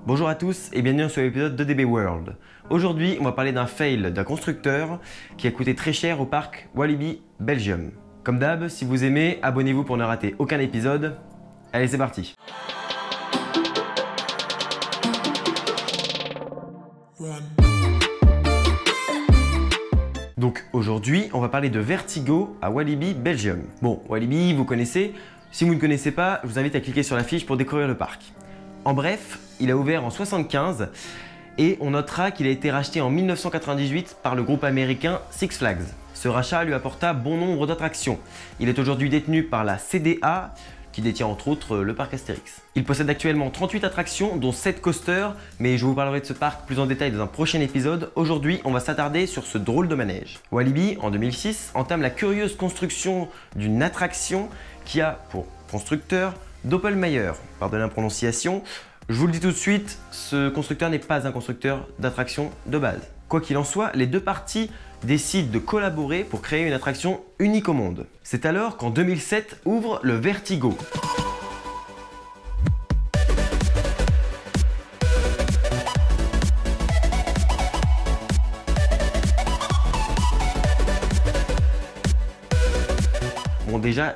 Bonjour à tous et bienvenue sur l'épisode de DB World. Aujourd'hui, on va parler d'un fail d'un constructeur qui a coûté très cher au parc Walibi Belgium. Comme d'hab, si vous aimez, abonnez-vous pour ne rater aucun épisode. Allez, c'est parti. Donc aujourd'hui, on va parler de Vertigo à Walibi Belgium. Bon, Walibi, vous connaissez. Si vous ne connaissez pas, je vous invite à cliquer sur la fiche pour découvrir le parc. En bref, il a ouvert en 1975 et on notera qu'il a été racheté en 1998 par le groupe américain Six Flags. Ce rachat lui apporta bon nombre d'attractions. Il est aujourd'hui détenu par la CDA, qui détient entre autres le parc Astérix. Il possède actuellement 38 attractions, dont 7 coasters, mais je vous parlerai de ce parc plus en détail dans un prochain épisode. Aujourd'hui, on va s'attarder sur ce drôle de manège. Walibi, en 2006, entame la curieuse construction d'une attraction qui a pour constructeur Doppelmayr. Pardonnez la prononciation. Je vous le dis tout de suite, ce constructeur n'est pas un constructeur d'attraction de base. Quoi qu'il en soit, les deux parties décident de collaborer pour créer une attraction unique au monde. C'est alors qu'en 2007 ouvre le Vertigo. Bon, déjà,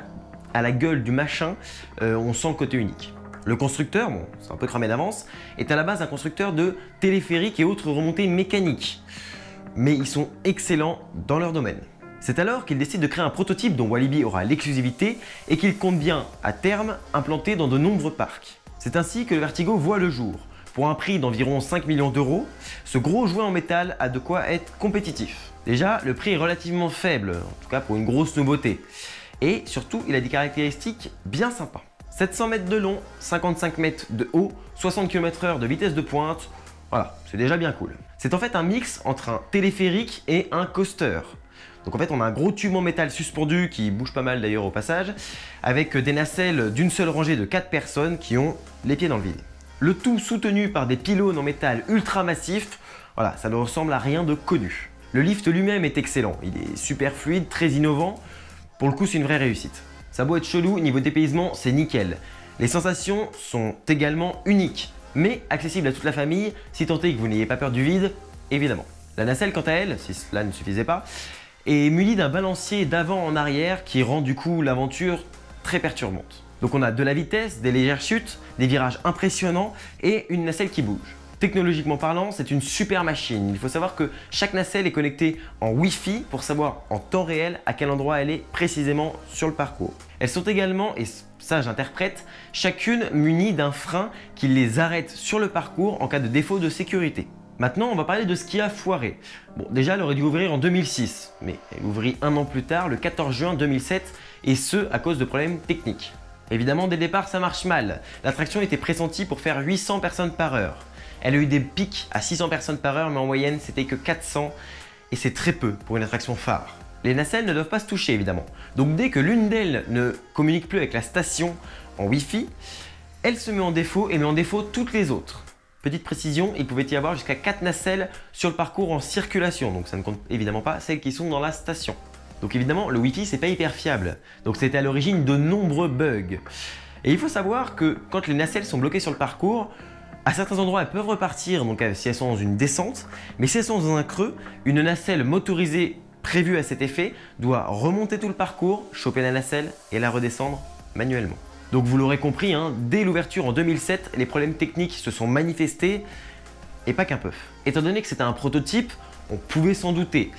à la gueule du machin, on sent le côté unique. Le constructeur, bon, c'est un peu cramé d'avance, est à la base un constructeur de téléphériques et autres remontées mécaniques. Mais ils sont excellents dans leur domaine. C'est alors qu'il décide de créer un prototype dont Walibi aura l'exclusivité et qu'il compte bien, à terme, implanter dans de nombreux parcs. C'est ainsi que le Vertigo voit le jour. Pour un prix d'environ 5 millions d'euros, ce gros jouet en métal a de quoi être compétitif. Déjà, le prix est relativement faible, en tout cas pour une grosse nouveauté. Et surtout, il a des caractéristiques bien sympas. 700 mètres de long, 55 mètres de haut, 60 km/h de vitesse de pointe, voilà, c'est déjà bien cool. C'est en fait un mix entre un téléphérique et un coaster. Donc en fait, on a un gros tube en métal suspendu qui bouge pas mal d'ailleurs au passage, avec des nacelles d'une seule rangée de 4 personnes qui ont les pieds dans le vide. Le tout soutenu par des pylônes en métal ultra massifs, voilà, ça ne ressemble à rien de connu. Le lift lui-même est excellent, il est super fluide, très innovant, pour le coup c'est une vraie réussite. Ça a beau être chelou, niveau dépaysement, c'est nickel. Les sensations sont également uniques, mais accessibles à toute la famille, si tant est que vous n'ayez pas peur du vide, évidemment. La nacelle, quant à elle, si cela ne suffisait pas, est munie d'un balancier d'avant en arrière qui rend du coup l'aventure très perturbante. Donc on a de la vitesse, des légères chutes, des virages impressionnants et une nacelle qui bouge. Technologiquement parlant, c'est une super machine. Il faut savoir que chaque nacelle est connectée en Wi-Fi pour savoir en temps réel à quel endroit elle est précisément sur le parcours. Elles sont également, et ça j'interprète, chacune munies d'un frein qui les arrête sur le parcours en cas de défaut de sécurité. Maintenant, on va parler de ce qui a foiré. Bon, déjà, elle aurait dû ouvrir en 2006, mais elle ouvrit un an plus tard, le 14 juin 2007, et ce, à cause de problèmes techniques. Évidemment, dès le départ, ça marche mal. L'attraction était pressentie pour faire 800 personnes par heure. Elle a eu des pics à 600 personnes par heure, mais en moyenne, c'était que 400, et c'est très peu pour une attraction phare. Les nacelles ne doivent pas se toucher, évidemment. Donc dès que l'une d'elles ne communique plus avec la station en Wi-Fi, elle se met en défaut et met en défaut toutes les autres. Petite précision, il pouvait y avoir jusqu'à 4 nacelles sur le parcours en circulation, donc ça ne compte évidemment pas celles qui sont dans la station. Donc évidemment, le Wi-Fi, c'est pas hyper fiable, donc c'était à l'origine de nombreux bugs. Et il faut savoir que quand les nacelles sont bloquées sur le parcours, à certains endroits, elles peuvent repartir donc si elles sont dans une descente, mais si elles sont dans un creux, une nacelle motorisée prévue à cet effet doit remonter tout le parcours, choper la nacelle et la redescendre manuellement. Donc vous l'aurez compris, hein, dès l'ouverture en 2007, les problèmes techniques se sont manifestés et pas qu'un peu. Étant donné que c'était un prototype, on pouvait s'en douter.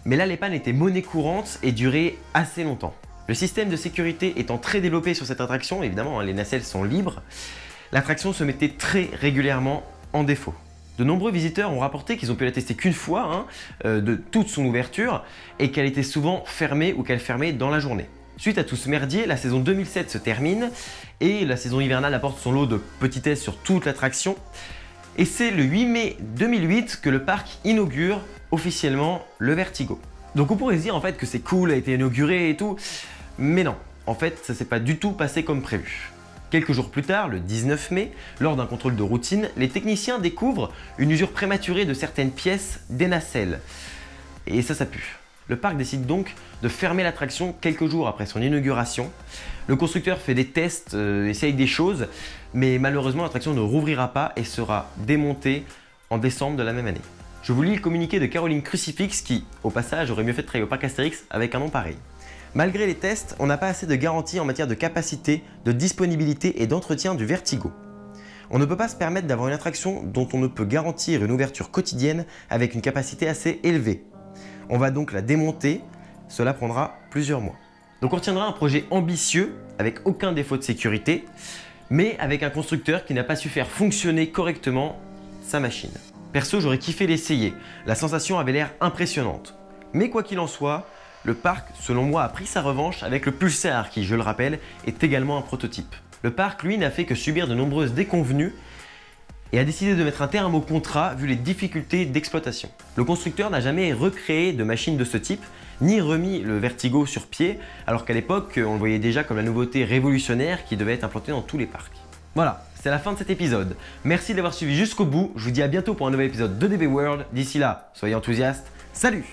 Mais là, les pannes étaient monnaie courante et duraient assez longtemps. Le système de sécurité étant très développé sur cette attraction, évidemment, hein, les nacelles sont libres, l'attraction se mettait très régulièrement en défaut. De nombreux visiteurs ont rapporté qu'ils ont pu la tester qu'une fois de toute son ouverture et qu'elle était souvent fermée ou qu'elle fermait dans la journée. Suite à tout ce merdier, la saison 2007 se termine et la saison hivernale apporte son lot de petitesses sur toute l'attraction. Et c'est le 8 mai 2008 que le parc inaugure officiellement le Vertigo. Donc on pourrait se dire en fait que c'est cool, a été inauguré et tout, mais non, en fait ça s'est pas du tout passé comme prévu. Quelques jours plus tard, le 19 mai, lors d'un contrôle de routine, les techniciens découvrent une usure prématurée de certaines pièces des nacelles. Et ça pue. Le parc décide donc de fermer l'attraction quelques jours après son inauguration. Le constructeur fait des tests, essaye des choses, mais malheureusement l'attraction ne rouvrira pas et sera démontée en décembre de la même année. Je vous lis le communiqué de Caroline Crucifix qui, au passage, aurait mieux fait de travailler au parc Astérix avec un nom pareil. Malgré les tests, on n'a pas assez de garanties en matière de capacité, de disponibilité et d'entretien du Vertigo. On ne peut pas se permettre d'avoir une attraction dont on ne peut garantir une ouverture quotidienne avec une capacité assez élevée. On va donc la démonter, cela prendra plusieurs mois. Donc on retiendra un projet ambitieux, avec aucun défaut de sécurité, mais avec un constructeur qui n'a pas su faire fonctionner correctement sa machine. Perso, j'aurais kiffé l'essayer, la sensation avait l'air impressionnante. Mais quoi qu'il en soit, le parc, selon moi, a pris sa revanche avec le Pulsar qui, je le rappelle, est également un prototype. Le parc, lui, n'a fait que subir de nombreuses déconvenues et a décidé de mettre un terme au contrat vu les difficultés d'exploitation. Le constructeur n'a jamais recréé de machine de ce type, ni remis le Vertigo sur pied, alors qu'à l'époque, on le voyait déjà comme la nouveauté révolutionnaire qui devait être implantée dans tous les parcs. Voilà, c'est la fin de cet épisode. Merci d'avoir suivi jusqu'au bout, je vous dis à bientôt pour un nouvel épisode de DB World. D'ici là, soyez enthousiastes, salut!